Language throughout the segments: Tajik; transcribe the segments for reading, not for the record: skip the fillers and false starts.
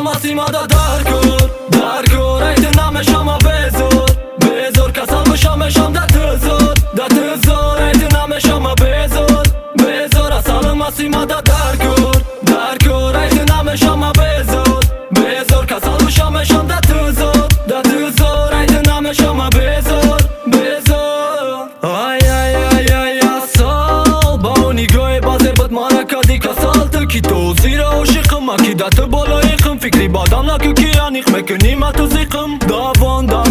Massima da Darkor Ejti namexa ma Bezor Kasal mexam da Tëzor Ejti namexa ma Bezor Asal Massima da Darkor Ejti namexa ma Bezor Kasal mexam da Tëzor Ejti namexa ma Bezor Ai asal Ba unë i goj baze bët mara ka di kasal Të kito zira u shikëm A kida të bolo ikëm Fikri badam la kjo kia nik me kënima të zikëm Davon da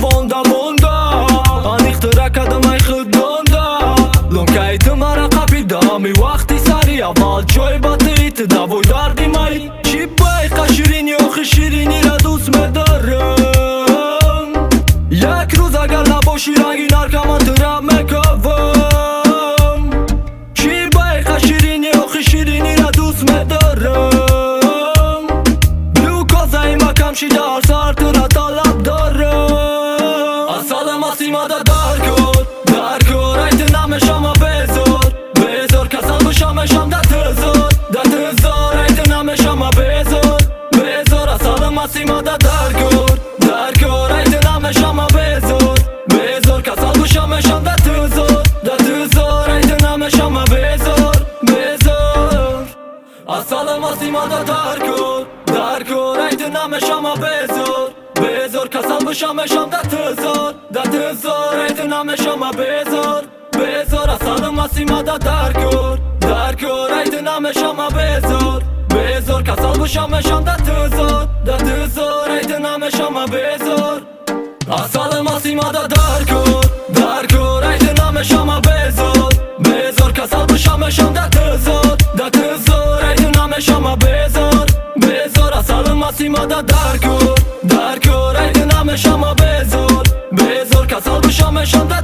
Anik të raka dhe maj khëdonda Lon ka i të mara kapida Mi wakti sari Aval qoj baterit Da voj dardi mari Qi bëj ka shirini o khë shirini Radus me dërëm Ja kruza galla bo shirangi Narka man të rap me këvëm Qi bëj ka shirini o khë shirini Radus me dërëm Blu koza i ma kam shilar Sar të ratalap dërëm Asal e Massima da Darkor Ejti namexa ma Bezor Kasal mexam da Tëzor Ejti namexa ma Bezor Asal e Massima da Darkor Ejti namexa ma Bezor Kasal mexam da Tëzor Ejti namexa ma Bezor Asal e Massima da Darkor Ejti namexa ma Bezor Kasal mexam da Tëzor Ejti namexa ma Bezor Asal e Massima da Darkor Ejti namexa ma Bezor Kasal mexam da Tëzor Ejti namexa ma Bezor Asal e Massima da Darkor Ejti namexa ma Bezor Kasal mexam da Tëzor Ejti namexa ma Bezor Asal e Massima da Darkor Ejti namexa ma Bezor Kasal mexam da